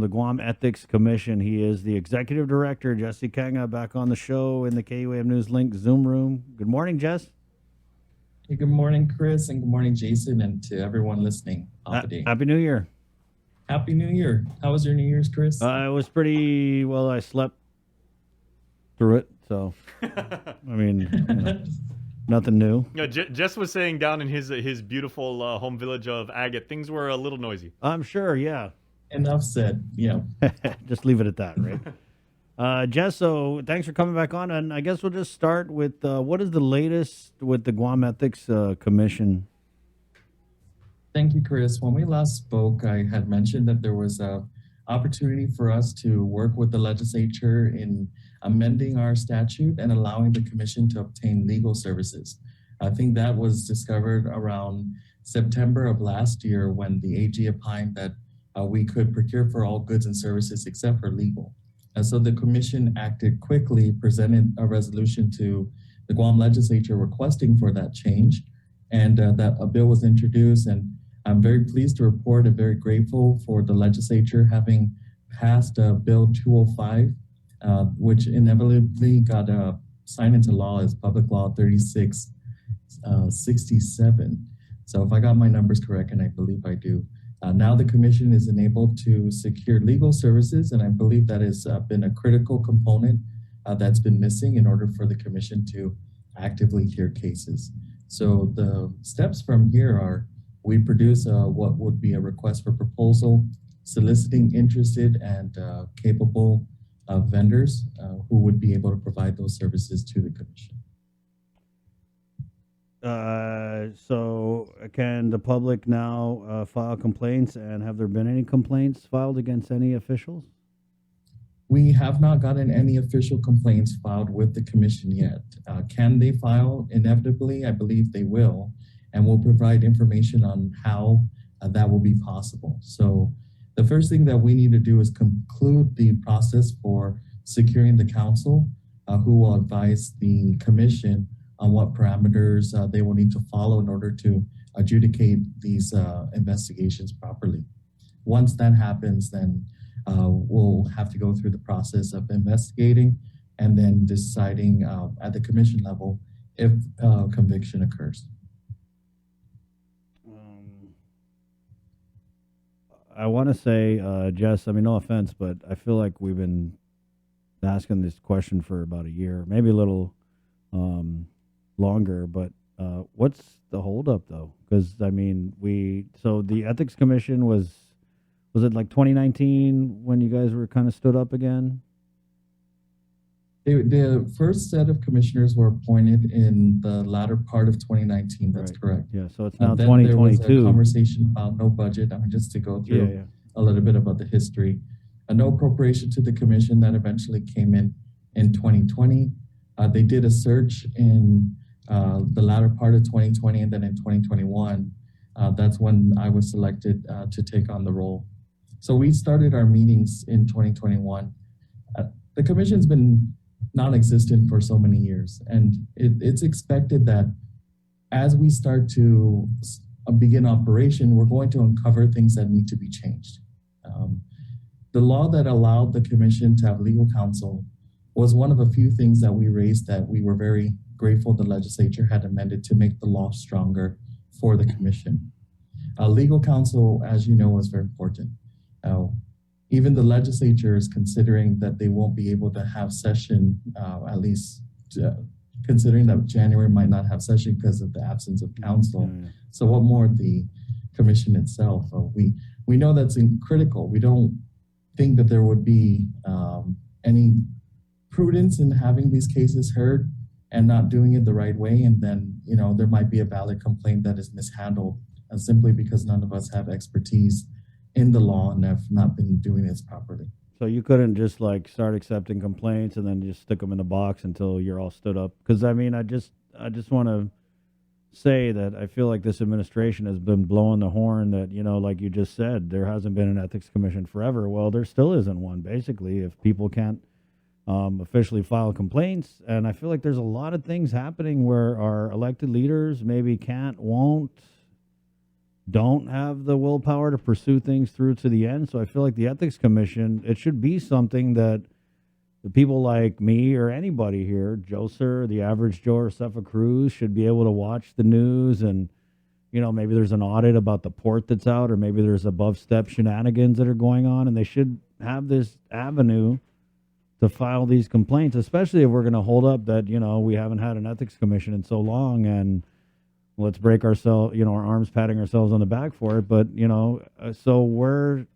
the Guam Ethics Commission. He is the executive director, Jesse Quenga, back on the show in the KUAM News Link Zoom room. Good morning, Jess. Hey, good morning, Chris, and good morning, Jason, and to everyone listening on the day. Happy New Year. Happy New Year. How was your New Year's, Chris? It was pretty well. I slept through it, so I mean, nothing new. Yeah, Jess was saying down in his beautiful home village of Agate, things were a little noisy. I'm sure, yeah. Enough said. Yeah. Just leave it at that, right? Jess, so thanks for coming back on, and I guess we'll just start with what is the latest with the Guam Ethics Commission? Thank you, Chris. When we last spoke, I had mentioned that there was a opportunity for us to work with the legislature in amending our statute and allowing the commission to obtain legal services. I think that was discovered around September of last year when the AG opined that we could procure for all goods and services except for legal. And so the commission acted quickly, presented a resolution to the Guam legislature requesting for that change, and that a bill was introduced. And I'm very pleased to report and very grateful for the legislature having passed Bill 205, which inevitably got signed into law as Public Law 3667. So if I got my numbers correct, and I believe I do, now the commission is enabled to secure legal services, and I believe that has been a critical component that's been missing in order for the commission to actively hear cases. So the steps from here are we produce what would be a request for proposal, soliciting interested and capable vendors who would be able to provide those services to the commission. So can the public now file complaints, and have there been any complaints filed against any officials? We have not gotten any official complaints filed with the commission yet. Can they file? Inevitably, I believe they will, and we'll provide information on how that will be possible. So the first thing that we need to do is conclude the process for securing the counsel who will advise the commission on what parameters they will need to follow in order to adjudicate these investigations properly. Once that happens, then we'll have to go through the process of investigating and then deciding at the commission level if conviction occurs. I want to say, Jess, I mean, no offense, but I feel like we've been asking this question for about a year, maybe a little longer, but what's the holdup though? Because I mean, so the Ethics Commission was it like 2019 when you guys were kind of stood up again? The first set of commissioners were appointed in the latter part of 2019. That's right. Correct. Yeah, so it's now then 2022. there was a conversation about no budget. I mean, just to go through a little bit about the history. No appropriation to the commission that eventually came in 2020. They did a search in the latter part of 2020, and then in 2021, that's when I was selected to take on the role. So we started our meetings in 2021. The commission's been non-existent for so many years, and it's expected that as we start to begin operation, we're going to uncover things that need to be changed. The law that allowed the commission to have legal counsel was one of a few things that we raised that we were very grateful the legislature had amended to make the law stronger for the commission. Legal counsel, as you know, is very important. Even the legislature is considering that they won't be able to have session, at least considering that January might not have session because of the absence of counsel. So what more the commission itself? We know that's critical. We don't think that there would be any prudence in having these cases heard and not doing it the right way. And then, there might be a valid complaint that is mishandled simply because none of us have expertise in the law and have not been doing this properly. So you couldn't just like start accepting complaints and then just stick them in the box until you're all stood up? Because I mean, I just want to say that I feel like this administration has been blowing the horn that, like you just said, there hasn't been an ethics commission forever. Well, there still isn't one, basically, if people can't officially file complaints. And I feel like there's a lot of things happening where our elected leaders maybe can't, won't, don't have the willpower to pursue things through to the end. So I feel like the Ethics Commission, it should be something that the people like me or anybody here, Joe Sir, the average Joe or Cefa Cruz, should be able to watch the news and, maybe there's an audit about the port that's out, or maybe there's above step shenanigans that are going on, and they should have this avenue to file these complaints, especially if we're going to hold up that, we haven't had an ethics commission in so long, and let's break ourselves, our arms patting ourselves on the back for it. But, so where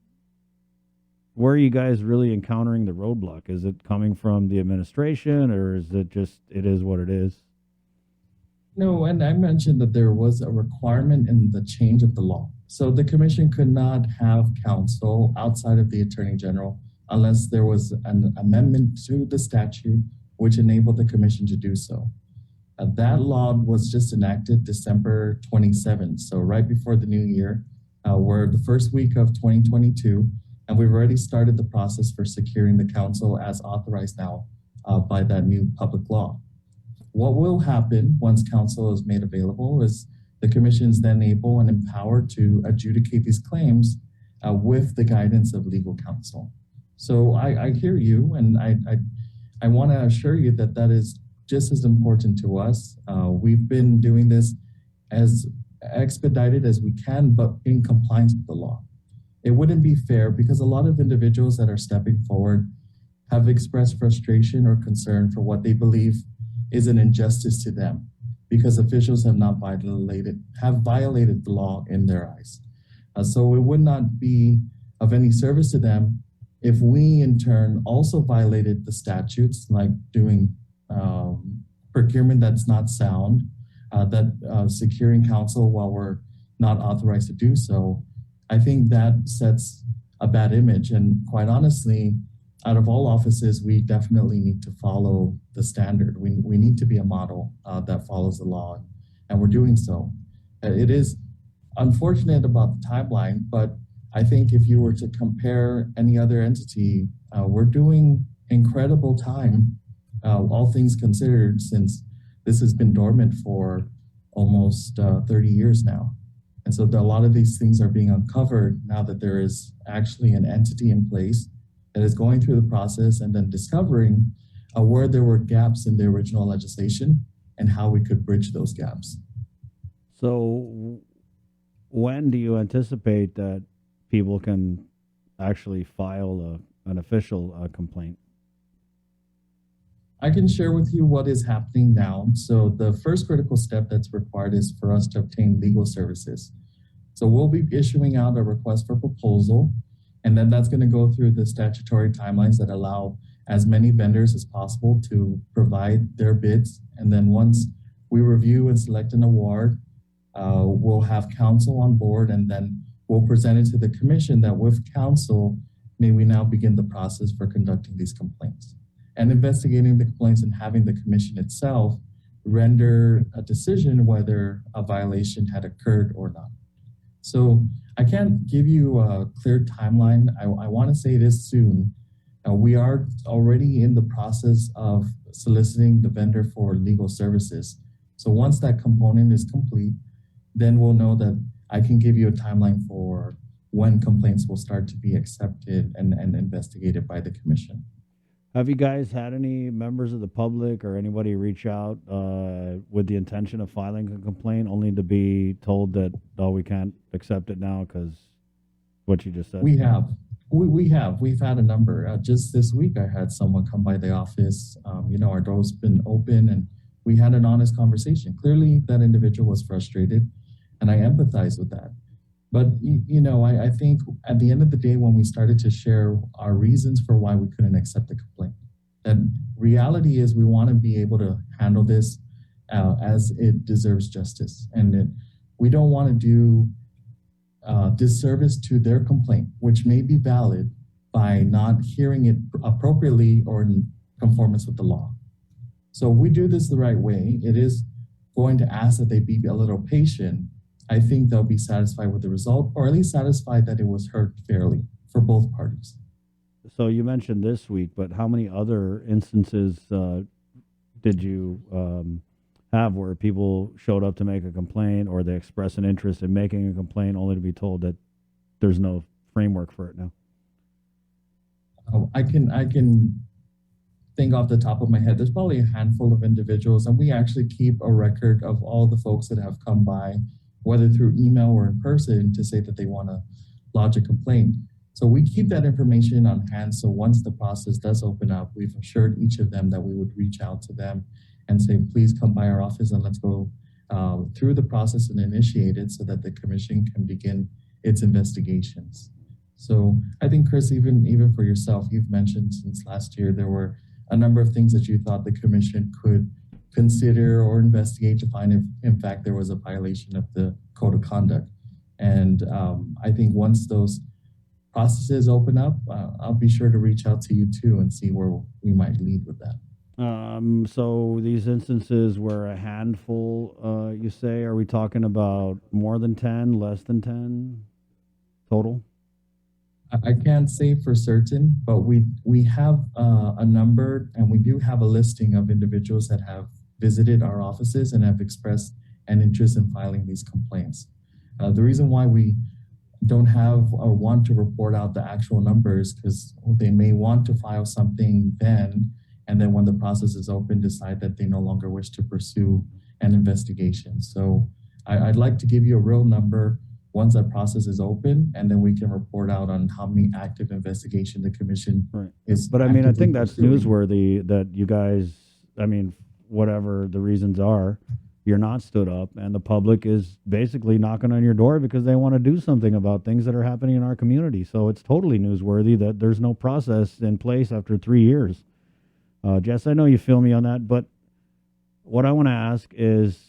are you guys really encountering the roadblock? Is it coming from the administration, or is it just, it is what it is? No, and I mentioned that there was a requirement in the change of the law. So the commission could not have counsel outside of the attorney general unless there was an amendment to the statute which enabled the commission to do so. That law was just enacted December 27th, so right before the new year. We're the first week of 2022, and we've already started the process for securing the counsel as authorized now by that new public law. What will happen once counsel is made available is the commission is then able and empowered to adjudicate these claims with the guidance of legal counsel. So I hear you, and I want to assure you that that is just as important to us. We've been doing this as expedited as we can, but in compliance with the law. It wouldn't be fair because a lot of individuals that are stepping forward have expressed frustration or concern for what they believe is an injustice to them because officials have not violated the law in their eyes. So it would not be of any service to them if we in turn also violated the statutes, like doing procurement that's not sound, securing counsel while we're not authorized to do so. I think that sets a bad image. And quite honestly, out of all offices, we definitely need to follow the standard. We need to be a model that follows the law, and we're doing so. It is unfortunate about the timeline, but I think if you were to compare any other entity, we're doing incredible time, all things considered, since this has been dormant for almost 30 years now. And so a lot of these things are being uncovered now that there is actually an entity in place that is going through the process and then discovering where there were gaps in the original legislation and how we could bridge those gaps. So when do you anticipate that people can actually file an official complaint? I can share with you what is happening now. So the first critical step that's required is for us to obtain legal services. So we'll be issuing out a request for proposal, and then that's going to go through the statutory timelines that allow as many vendors as possible to provide their bids. And then once we review and select an award, we'll have counsel on board, and then we'll present it to the commission that with counsel, may we now begin the process for conducting these complaints and investigating the complaints and having the commission itself render a decision whether a violation had occurred or not. So I can't give you a clear timeline. I want to say this soon. We are already in the process of soliciting the vendor for legal services. So once that component is complete, then we'll know that I can give you a timeline for when complaints will start to be accepted and investigated by the commission. Have you guys had any members of the public or anybody reach out with the intention of filing a complaint only to be told that, oh, we can't accept it now because what you just said? We have. We've had a number. Just this week, I had someone come by the office. Our door's been open and we had an honest conversation. Clearly, that individual was frustrated and I empathize with that. But, I think at the end of the day, when we started to share our reasons for why we couldn't accept the complaint, that reality is we want to be able to handle this as it deserves justice. And we don't want to do disservice to their complaint, which may be valid, by not hearing it appropriately or in conformance with the law. So if we do this the right way, it is going to ask that they be a little patient. I think they'll be satisfied with the result, or at least satisfied that it was heard fairly for both parties. So you mentioned this week, but how many other instances did you have where people showed up to make a complaint or they express an interest in making a complaint only to be told that there's no framework for it now? I can think off the top of my head, there's probably a handful of individuals, and we actually keep a record of all the folks that have come by, whether through email or in person, to say that they want to lodge a complaint. So we keep that information on hand. So once the process does open up, we've assured each of them that we would reach out to them and say, please come by our office and let's go through the process and initiate it so that the commission can begin its investigations. So I think, Chris, even for yourself, you've mentioned since last year, there were a number of things that you thought the commission could consider or investigate to find if, in fact, there was a violation of the code of conduct. And I think once those processes open up, I'll be sure to reach out to you too and see where we might lead with that. So these instances were a handful, you say, are we talking about more than 10, less than 10 total? I can't say for certain, but we have a number, and we do have a listing of individuals that have visited our offices and have expressed an interest in filing these complaints. The reason why we don't have or want to report out the actual numbers because they may want to file something then, and then when the process is open, decide that they no longer wish to pursue an investigation. So I'd like to give you a real number once that process is open, and then we can report out on how many active investigation the commission is. But I mean, I think that's newsworthy that you guys, I mean, whatever the reasons are, you're not stood up, and the public is basically knocking on your door because they want to do something about things that are happening in our community. So it's totally newsworthy that there's no process in place after 3 years. Jess, I know you feel me on that, but what I want to ask is,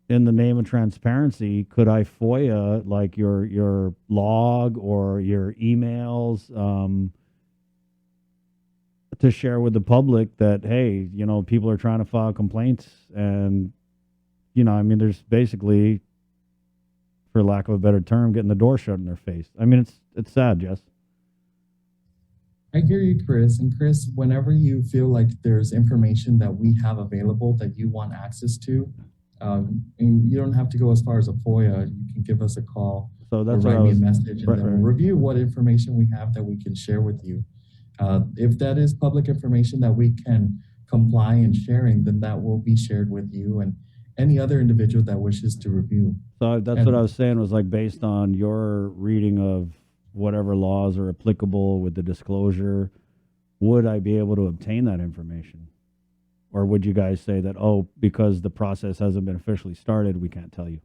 in the name of transparency, could I FOIA like your log or your emails to share with the public that, hey, you know, people are trying to file complaints, and you know, I mean, there's basically, for lack of a better term, getting the door shut in their face. I mean, it's sad, Jess. I hear you, Chris. And Chris, whenever you feel like there's information that we have available that you want access to, and you don't have to go as far as a FOIA. You can give us a call or write me a message, and then we'll review what information we have that we can share with you. If that is public information that we can comply in sharing, then that will be shared with you and any other individual that wishes to review. So that's what I was saying, was like, based on your reading of whatever laws are applicable with the disclosure, would I be able to obtain that information? Or would you guys say that, oh, because the process hasn't been officially started, we can't tell you?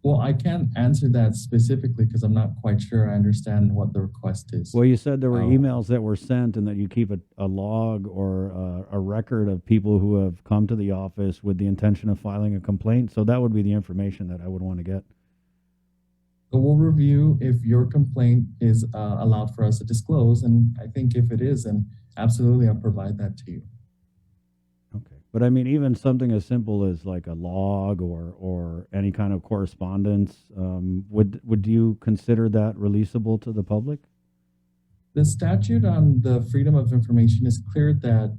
Well, I can't answer that specifically because I'm not quite sure I understand what the request is. Well, you said there were emails that were sent and that you keep a log or a record of people who have come to the office with the intention of filing a complaint. So that would be the information that I would want to get. So we'll review if your complaint is allowed for us to disclose. And I think if it is, then absolutely I'll provide that to you. Okay. But I mean, even something as simple as like a log or any kind of correspondence, would you consider that releasable to the public? The statute on the freedom of information is clear that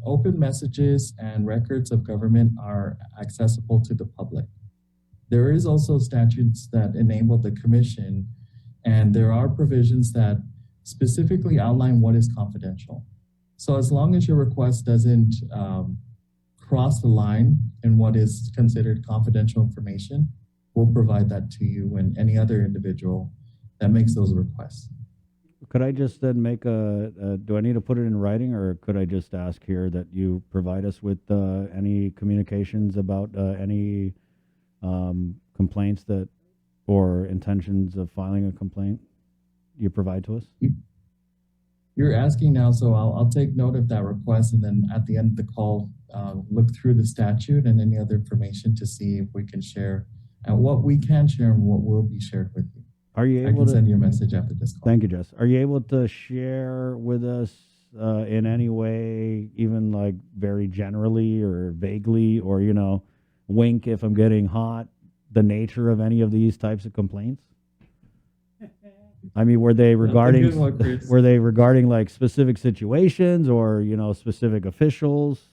open messages and records of government are accessible to the public. There is also statutes that enable the commission, and there are provisions that specifically outline what is confidential. So as long as your request doesn't cross the line in what is considered confidential information, we'll provide that to you and any other individual that makes those requests. Could I just then make do I need to put it in writing, or could I just ask here that you provide us with any communications about any complaints that, or intentions of filing a complaint you provide to us? You're asking now, so I'll take note of that request, and then at the end of the call, look through the statute and any other information to see if we can share what we can share and what will be shared with you. Are you able I can send you a message after this call. Thank you, Jess. Are you able to share with us in any way, even like very generally or vaguely, or, you know, wink if I'm getting hot, the nature of any of these types of complaints? I mean, were they regarding like specific situations or, you know, specific officials?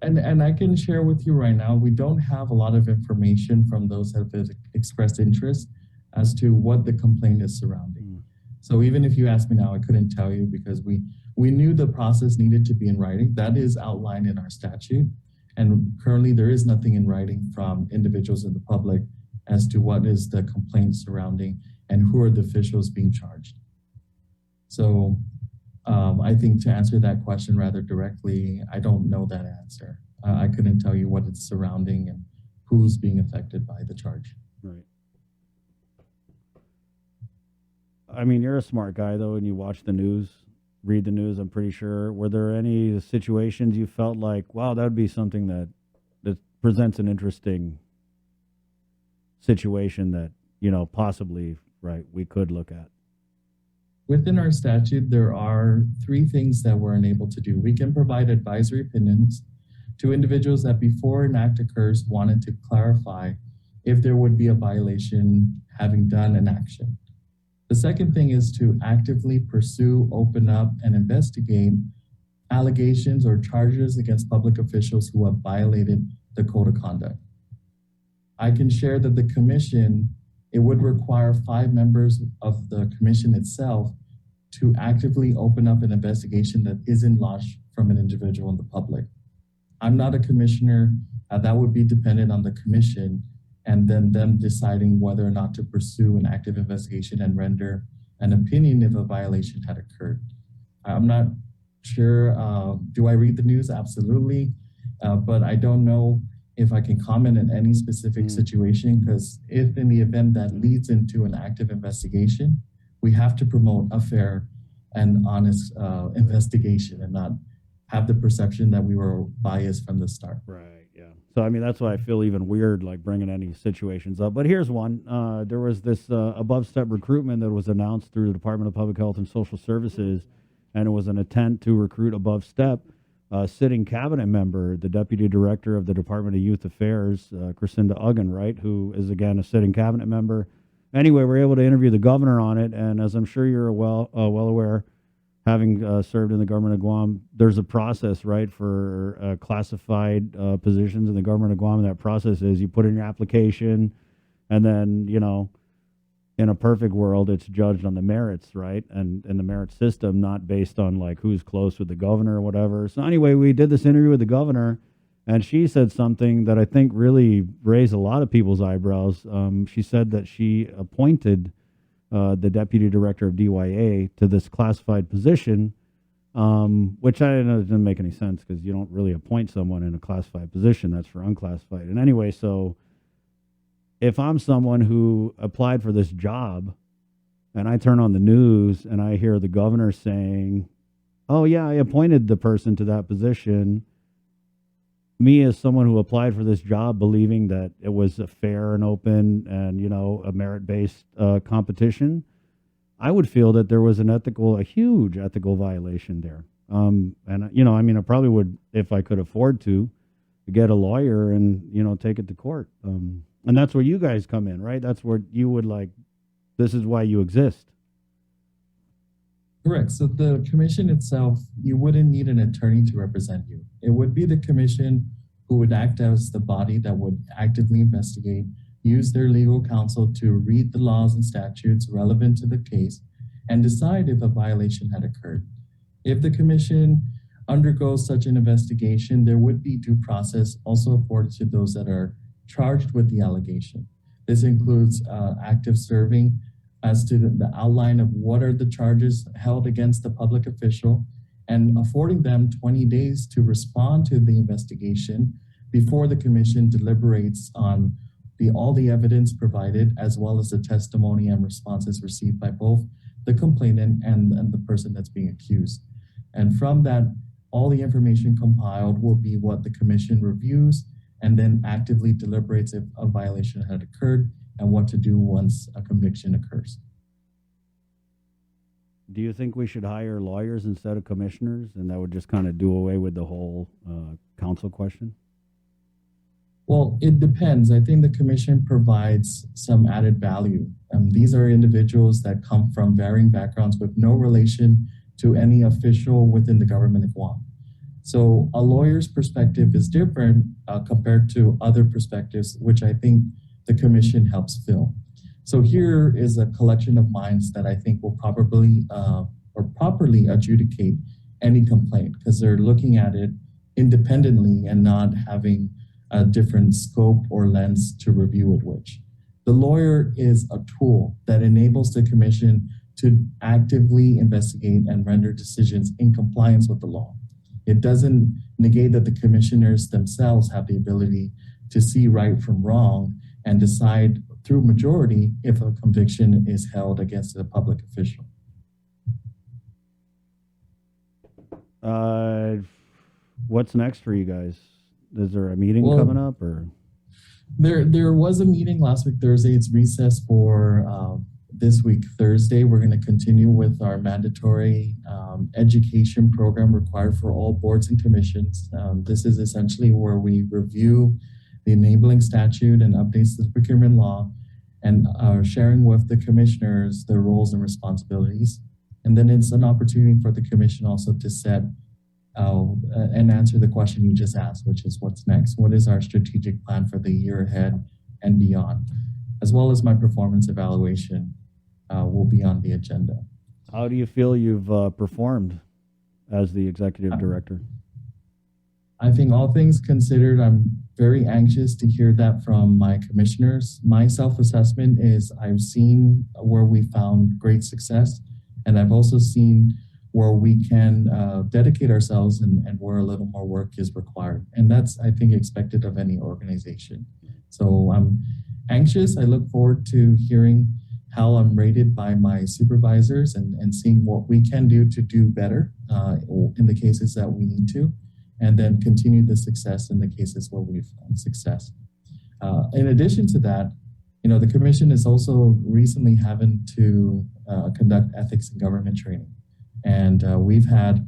And I can share with you right now, we don't have a lot of information from those that have expressed interest as to what the complaint is surrounding. So even if you ask me now, I couldn't tell you because we knew the process needed to be in writing. That is outlined in our statute. And currently there is nothing in writing from individuals in the public as to what is the complaint surrounding and who are the officials being charged. So I think to answer that question rather directly, I don't know that answer. I couldn't tell you what it's surrounding and who's being affected by the charge. Right. I mean, you're a smart guy though, and you watch the news, read the news, I'm pretty sure. Were there any situations you felt like, wow, that would be something that presents an interesting situation that, you know, possibly, right, we could look at? Within our statute, there are 3 things that we're unable to do. We can provide advisory opinions to individuals that before an act occurs wanted to clarify if there would be a violation having done an action. The second thing is to actively pursue, open up, and investigate allegations or charges against public officials who have violated the code of conduct. I can share that the commission, it would require 5 members of the commission itself to actively open up an investigation that isn't lodged from an individual in the public. I'm not a commissioner. That would be dependent on the commission and then them deciding whether or not to pursue an active investigation and render an opinion if a violation had occurred. I'm not sure. Do I read the news? Absolutely. But I don't know if I can comment on any specific situation, because if in the event that leads into an active investigation, we have to promote a fair and honest investigation and not have the perception that we were biased from the start. Right, yeah. So, I mean, that's why I feel even weird, like, bringing any situations up. But here's one. There was this above-step recruitment that was announced through the Department of Public Health and Social Services, and it was an attempt to recruit above-step sitting cabinet member, the deputy director of the Department of Youth Affairs, Crescinda Uggan, right, who is, again, a sitting cabinet member. Anyway, we're able to interview the governor on it, and as I'm sure you're well aware, having served in the government of Guam, there's a process, right, for classified positions in the government of Guam. And that process is you put in your application, and then, you know, in a perfect world, it's judged on the merits, right, and in the merit system, not based on, like, who's close with the governor or whatever. So anyway, we did this interview with the governor, and she said something that I think really raised a lot of people's eyebrows. She said that she appointed the deputy director of DYA to this classified position, which I know doesn't make any sense because you don't really appoint someone in a classified position. That's for unclassified. And anyway, so if I'm someone who applied for this job and I turn on the news and I hear the governor saying, oh, yeah, I appointed the person to that position, me as someone who applied for this job believing that it was a fair and open and, you know, a merit-based competition, I would feel that there was a huge ethical violation there. And, you know, I mean, I probably would, if I could afford to, get a lawyer and, you know, take it to court. And that's where you guys come in, right? That's where you would, like, this is why you exist. Correct. So the commission itself, you wouldn't need an attorney to represent you. It would be the commission who would act as the body that would actively investigate, use their legal counsel to read the laws and statutes relevant to the case, and decide if a violation had occurred. If the commission undergoes such an investigation, there would be due process also afforded to those that are charged with the allegation. This includes active serving as to the outline of what are the charges held against the public official and affording them 20 days to respond to the investigation before the commission deliberates on all the evidence provided, as well as the testimony and responses received by both the complainant and the person that's being accused. And from that, all the information compiled will be what the commission reviews and then actively deliberates if a violation had occurred and what to do once a conviction occurs. Do you think we should hire lawyers instead of commissioners, and that would just kind of do away with the whole counsel question? Well, it depends. I think the commission provides some added value. These are individuals that come from varying backgrounds with no relation to any official within the government of Guam. So a lawyer's perspective is different compared to other perspectives, which I think the commission helps fill. So here is a collection of minds that I think will probably or properly adjudicate any complaint, because they're looking at it independently and not having a different scope or lens to review it with. The lawyer is a tool that enables the commission to actively investigate and render decisions in compliance with the law. It doesn't negate that the commissioners themselves have the ability to see right from wrong and decide through majority if a conviction is held against a public official. What's next for you guys? Is there a meeting coming up, or? There was a meeting last week, Thursday. It's recess for this week, Thursday. We're going to continue with our mandatory education program required for all boards and commissions. This is essentially where we review the enabling statute and updates to the procurement law, and are sharing with the commissioners their roles and responsibilities. And then it's an opportunity for the commission also to set and answer the question you just asked, which is what's next? What is our strategic plan for the year ahead and beyond? As well as my performance evaluation will be on the agenda. How do you feel you've performed as the executive director? I think all things considered, I'm very anxious to hear that from my commissioners. My self-assessment is I've seen where we found great success, and I've also seen where we can dedicate ourselves and where a little more work is required. And that's, I think, expected of any organization. So I'm anxious. I look forward to hearing how I'm rated by my supervisors and seeing what we can do to do better in the cases that we need to, and then continue the success in the cases where we've found success. In addition to that, the commission is also recently having to conduct ethics and government training. And we've had,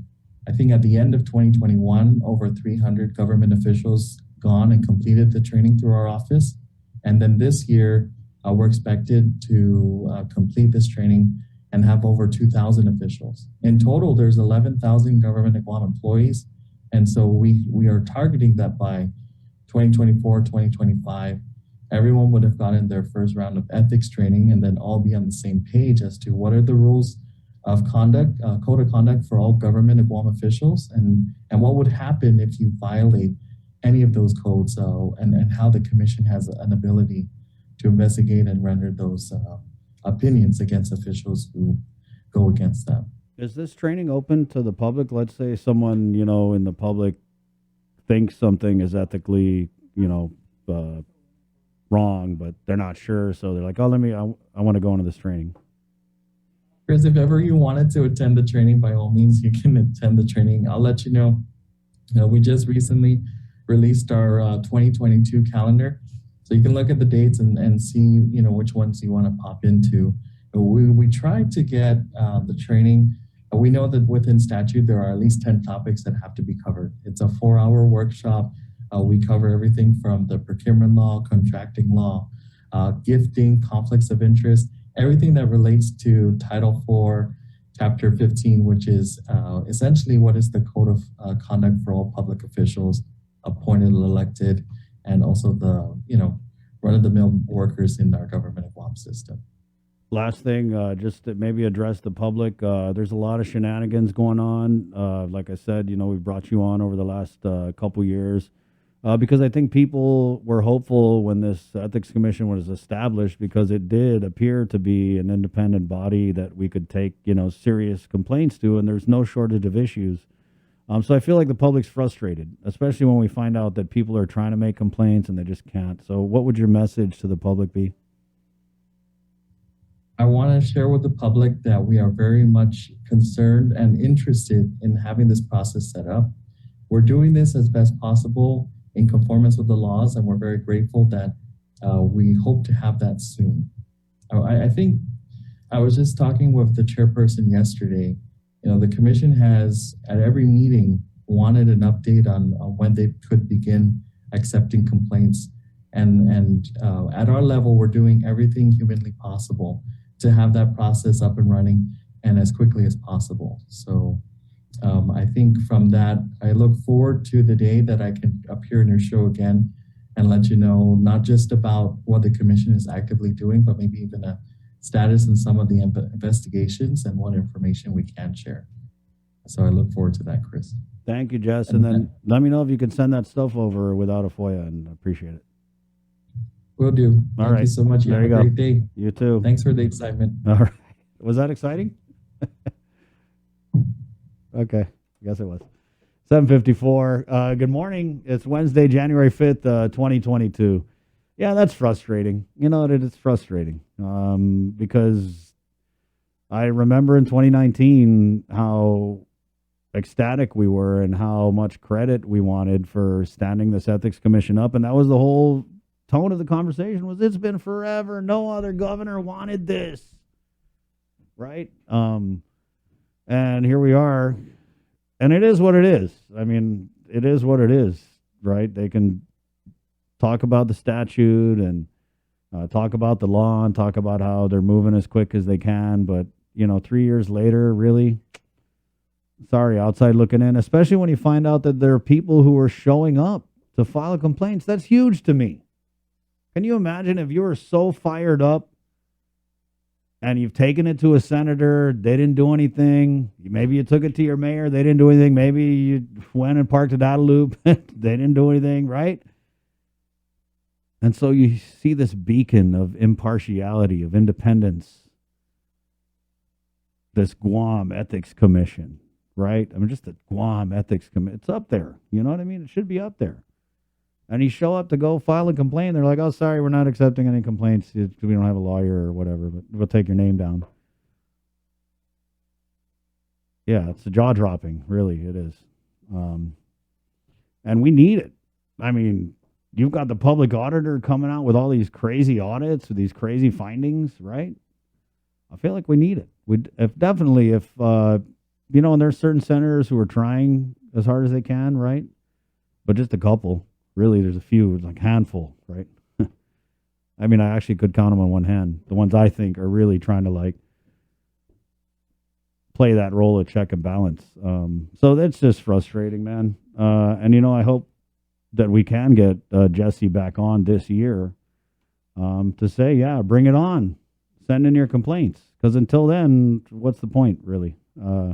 I think at the end of 2021, over 300 government officials gone and completed the training through our office. And then this year, we're expected to complete this training and have over 2,000 officials. In total, there's 11,000 government at Guam employees. And so we are targeting that by 2024, 2025, everyone would have gotten their first round of ethics training and then all be on the same page as to what are the rules of conduct, code of conduct for all government and Guam officials, and what would happen if you violate any of those codes, and how the commission has an ability to investigate and render those opinions against officials who go against them. Is this training open to the public? Let's say someone, in the public thinks something is ethically, wrong, but they're not sure. So they're like, oh, I want to go into this training. Chris, if ever you wanted to attend the training, by all means, you can attend the training. I'll let you know. We just recently released our 2022 calendar. So you can look at the dates and see, which ones you want to pop into. We try to get the training. We know that within statute, there are at least 10 topics that have to be covered. It's a 4-hour workshop. We cover everything from the procurement law, contracting law, gifting, conflicts of interest, everything that relates to Title IV, Chapter 15, which is essentially what is the code of conduct for all public officials, appointed, elected, and also the, run-of-the-mill workers in our government of Guam system. Last thing, just to maybe address the public. There's a lot of shenanigans going on. Like I said, we brought you on over the last couple years because I think people were hopeful when this Ethics Commission was established, because it did appear to be an independent body that we could take, serious complaints to, and there's no shortage of issues. So I feel like the public's frustrated, especially when we find out that people are trying to make complaints and they just can't. So what would your message to the public be? I want to share with the public that we are very much concerned and interested in having this process set up. We're doing this as best possible in conformance with the laws, and we're very grateful that we hope to have that soon. I think I was just talking with the chairperson yesterday. The commission has, at every meeting, wanted an update on when they could begin accepting complaints. And at our level, we're doing everything humanly possible to have that process up and running and as quickly as possible. So I think from that, I look forward to the day that I can appear in your show again and let you know not just about what the commission is actively doing, but maybe even a status in some of the investigations and what information we can share. So I look forward to that, Chris. Thank you, Jess. And then let me know if you can send that stuff over without a FOIA, and I appreciate it. Will do. Thank you so much. You have a great day. You too. Thanks for the excitement. All right. Was that exciting? Okay. I guess it was. 7:54. Good morning. It's Wednesday, January 5th, 2022. Yeah, that's frustrating. You know, it's frustrating because I remember in 2019 how ecstatic we were and how much credit we wanted for standing this ethics commission up. And that was the whole tone of the conversation was it's been forever. No other governor wanted this. Right? And here we are. And it is what it is. I mean, it is what it is, right? They can talk about the statute and talk about the law and talk about how they're moving as quick as they can. But, 3 years later, really, sorry, outside looking in, especially when you find out that there are people who are showing up to file complaints. That's huge to me. Can you imagine if you were so fired up and you've taken it to a senator, they didn't do anything. Maybe you took it to your mayor, they didn't do anything. Maybe you went and parked it out of loop, they didn't do anything, right? And so you see this beacon of impartiality, of independence, this Guam Ethics Commission, right? I mean, just the Guam Ethics Commission, it's up there. You know what I mean? It should be up there. And you show up to go file a complaint. They're like, oh, sorry, we're not accepting any complaints. We don't have a lawyer or whatever, but we'll take your name down. Yeah, it's a jaw-dropping, really, it is. And we need it. I mean, you've got the public auditor coming out with all these crazy audits, with these crazy findings, right? I feel like we need it. And there's certain senators who are trying as hard as they can, right? But just a couple. Really, there's a few, it's like a handful, right? I mean, I actually could count them on one hand. The ones I think are really trying to play that role of check and balance. So that's just frustrating, man. And I hope that we can get Jesse back on this year to say, yeah, bring it on. Send in your complaints. Because until then, what's the point, really?